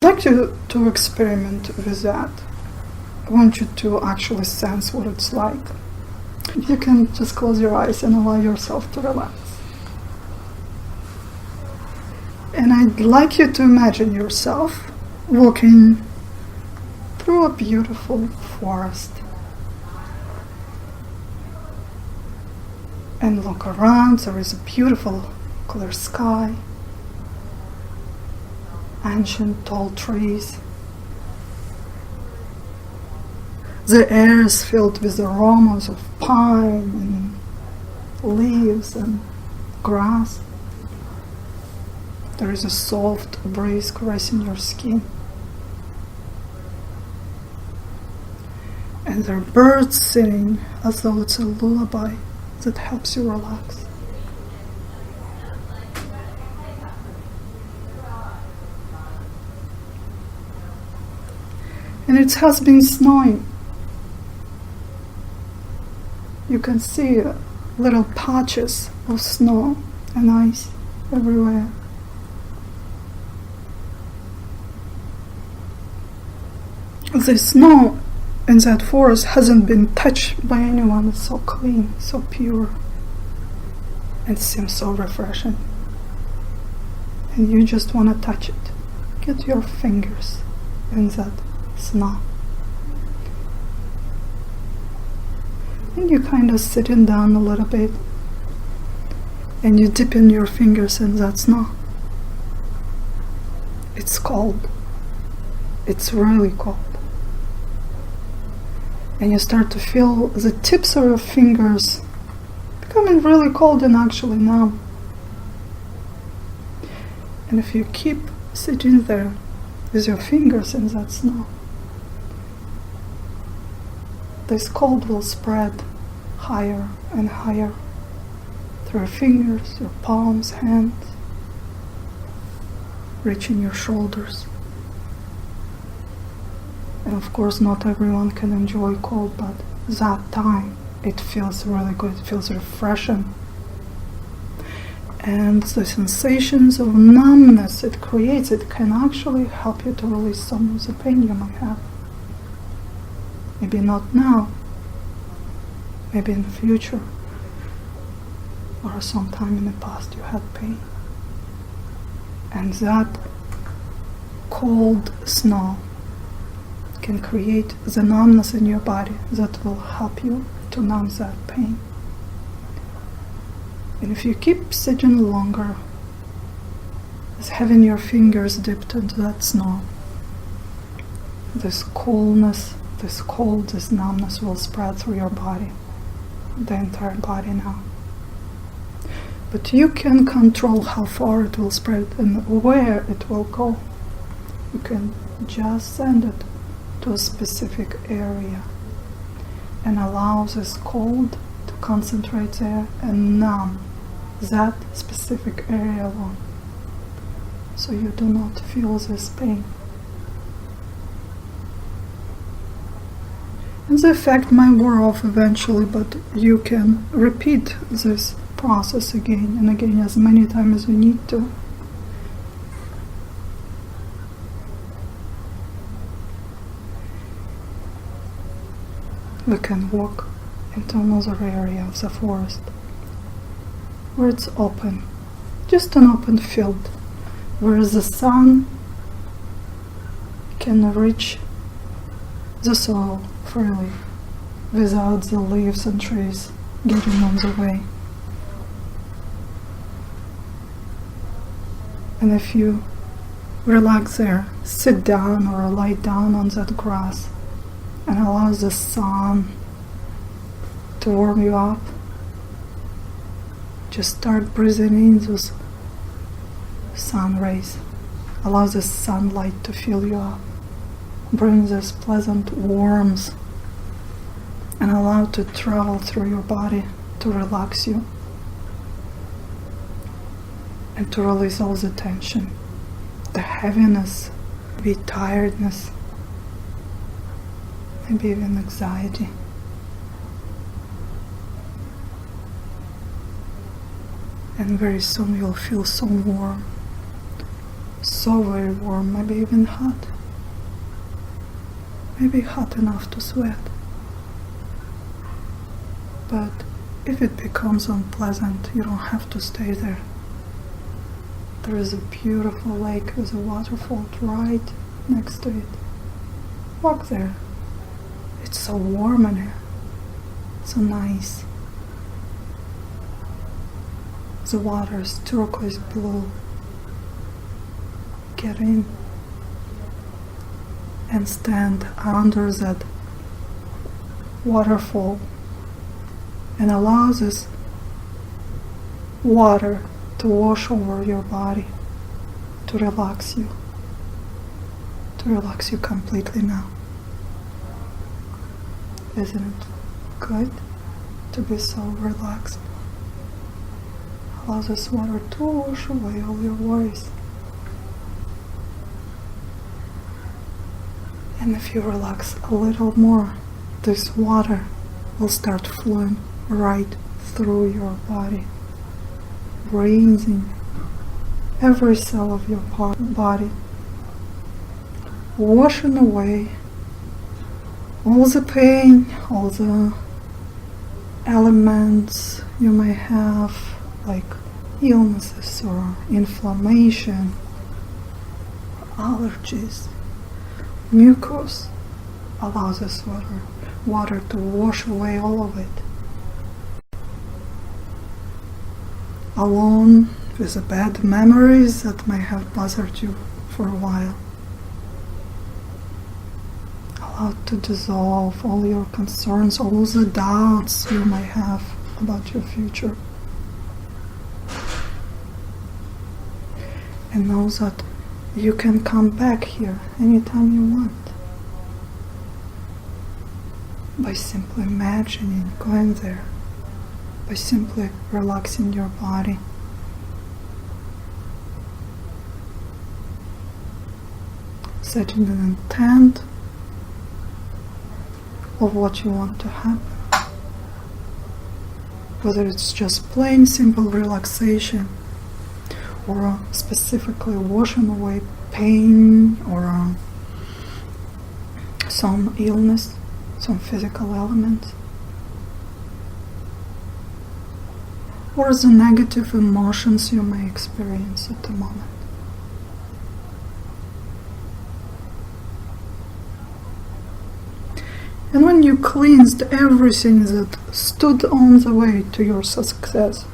I'd like you to experiment with that. I want you to actually sense what it's like. You can just close your eyes and allow yourself to relax. And I'd like you to imagine yourself walking through a beautiful forest. And look around, there is a beautiful clear sky, ancient tall trees. The air is filled with aromas of pine and leaves and grass. There is a soft breeze caressing your skin. And there are birds singing as though it's a lullaby that helps you relax. And it has been snowing. You can see little patches of snow and ice everywhere. The snow in that forest hasn't been touched by anyone. It's so clean, so pure. It seems so refreshing. And you just want to touch it. Get your fingers in that snow. And you kind of sitting down a little bit. And you dip in your fingers in that snow. It's cold. It's really cold. And you start to feel the tips of your fingers becoming really cold and actually numb. And if you keep sitting there with your fingers in that snow, this cold will spread higher and higher through your fingers, your palms, hands, reaching your shoulders. And of course, not everyone can enjoy cold, but that time it feels really good, it feels refreshing. And the sensations of numbness it creates, it can actually help you to release some of the pain you might have. Maybe not now, maybe in the future, or sometime in the past you had pain. And that cold snow can create the numbness in your body that will help you to numb that pain. And if you keep sitting longer, as having your fingers dipped into that snow, this coolness, this cold, this numbness will spread through your body, the entire body now. But you can control how far it will spread and where it will go. You can just send it to a specific area and allow this cold to concentrate there and numb that specific area alone, so you do not feel this pain. And the effect might wear off eventually, but you can repeat this process again and again as many times as you need to. We can walk into another area of the forest where it's open, just an open field, where the sun can reach the soil freely without the leaves and trees getting on the way. And if you relax there, sit down or lie down on that grass and allow the sun to warm you up, just start breathing in those sun rays. Allow the sunlight to fill you up. Bring this pleasant warmth and allow it to travel through your body to relax you and to release all the tension, the heaviness, the tiredness, maybe even anxiety. And very soon you'll feel so warm so very warm, maybe even hot. Maybe hot enough to sweat. But if it becomes unpleasant, you don't have to stay there. There is a beautiful lake with a waterfall right next to it. Walk there. It's so warm in here. So nice. The water is turquoise blue. Get in and stand under that waterfall and allow this water to wash over your body, to relax you completely now. Isn't it good to be so relaxed? Allow this water to wash away all your worries. And if you relax a little more, this water will start flowing right through your body, breathing every cell of your body, washing away all the pain, all the elements you may have, like illnesses or inflammation, or allergies. Mucus allows this water to wash away all of it. Along with the bad memories that may have bothered you for a while. Allow it to dissolve all your concerns, all the doubts you may have about your future. And know that you can come back here anytime you want by simply imagining going there, by simply relaxing your body. Setting an intent of what you want to happen. Whether it's just plain simple relaxation, or specifically washing away pain, or some illness, some physical element, or the negative emotions you may experience at the moment. And when you cleansed everything that stood on the way to your success,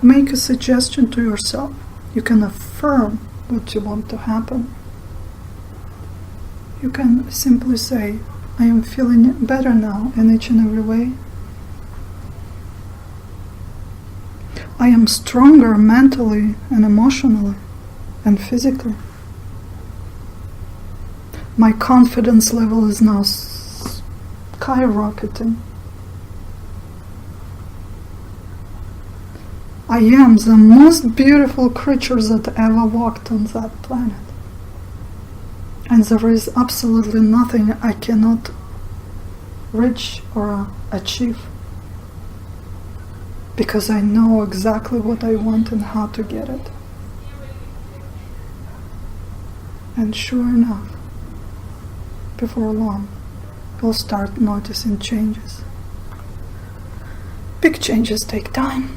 make a suggestion to yourself. You can affirm what you want to happen. You can simply say, I am feeling better now in each and every way. I am stronger mentally and emotionally and physically. My confidence level is now skyrocketing. I am the most beautiful creature that ever walked on that planet. And there is absolutely nothing I cannot reach or achieve. Because I know exactly what I want and how to get it. And sure enough, before long, you'll start noticing changes. Big changes take time.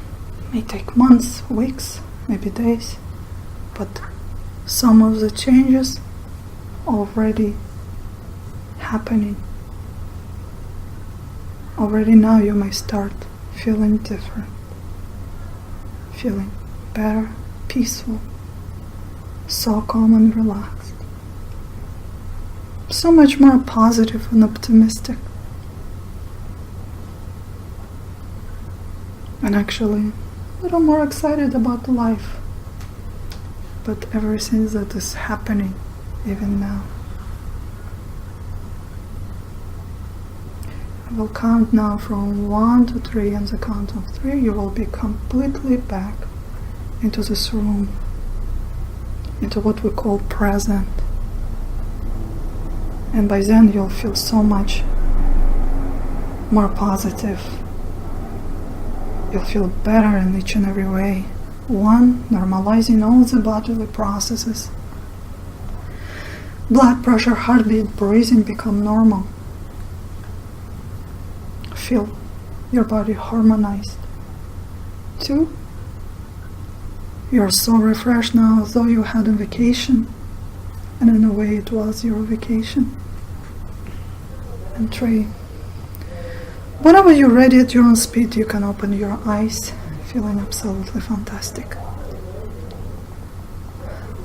May take months, weeks, maybe days, but some of the changes already happening. Already now you may start feeling different, feeling better, peaceful, so calm and relaxed, so much more positive and optimistic, and actually a little more excited about life, but everything that is happening even now. I will count now from 1 to 3, and the count of 3 you will be completely back into this room, into what we call present, and by then you'll feel so much more positive. You'll feel better in each and every way. 1, normalizing all the bodily processes Blood pressure, heartbeat, breathing become normal. Feel your body harmonized. 2, you're so refreshed now as though you had a vacation, and in a way it was your vacation. And 3, whenever you're ready at your own speed, you can open your eyes, feeling absolutely fantastic.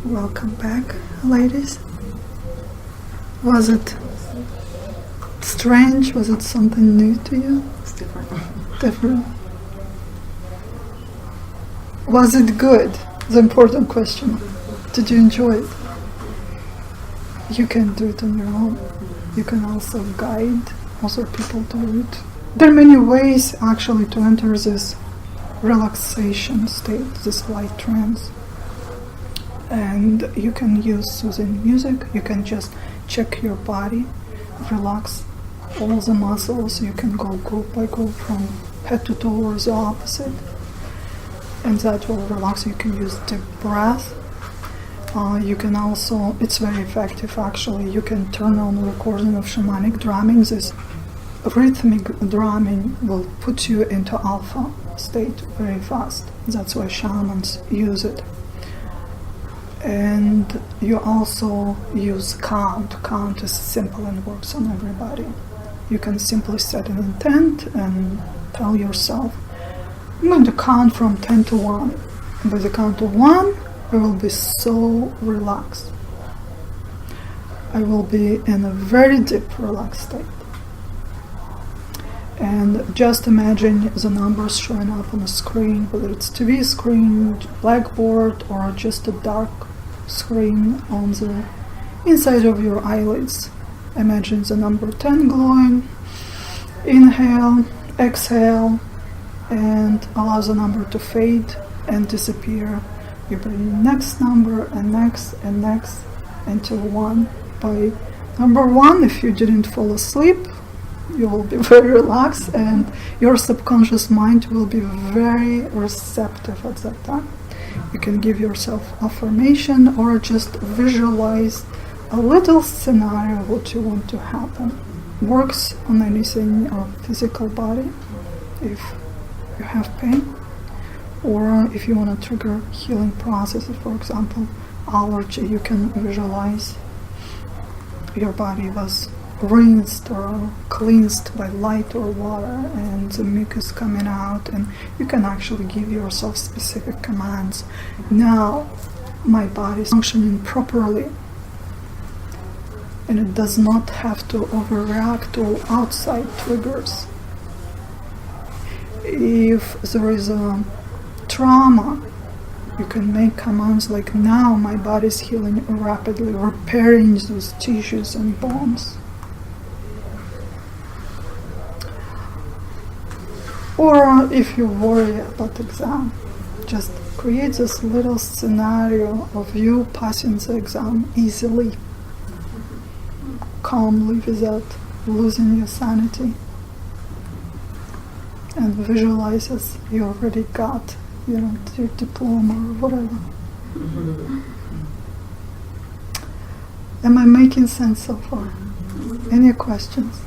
Welcome back, ladies. Was it strange? Was it something new to you? It's different. Different. Was it good? The important question. Did you enjoy it? You can do it on your own. You can also guide other people to it. There are many ways actually to enter this relaxation state, this light trance. And you can use soothing music. You can just check your body, relax all the muscles. You can go group by group from head to toe or the opposite. And that will relax. You can use deep breath. You can also, it's very effective actually, you can turn on a recording of shamanic drumming. This rhythmic drumming will put you into alpha state very fast. That's why shamans use it. And you also use count. Count is simple and works on everybody. You can simply set an intent and tell yourself, I'm going to count from 10 to 1. And by the count of 1, I will be so relaxed. I will be in a very deep relaxed state. And just imagine the numbers showing up on the screen, whether it's TV screen, blackboard, or just a dark screen on the inside of your eyelids. Imagine the number 10 glowing. Inhale, exhale, and allow the number to fade and disappear. You bring in next number and next until 1. By number 1, if you didn't fall asleep, you will be very relaxed and your subconscious mind will be very receptive at that time. You can give yourself affirmation or just visualize a little scenario of what you want to happen. Works on anything in your physical body if you have pain, or if you want to trigger healing processes, for example, allergy, you can visualize your body was rinsed or cleansed by light or water and the mucus coming out, and you can actually give yourself specific commands. Now my body is functioning properly, and it does not have to overreact to outside triggers. If there is a trauma, you can make commands like, now my body is healing rapidly, repairing those tissues and bones. Or if you worry about exam, just create this little scenario of you passing the exam easily, calmly, without losing your sanity. And visualize as you already got, your diploma or whatever. Am I making sense so far? Any questions?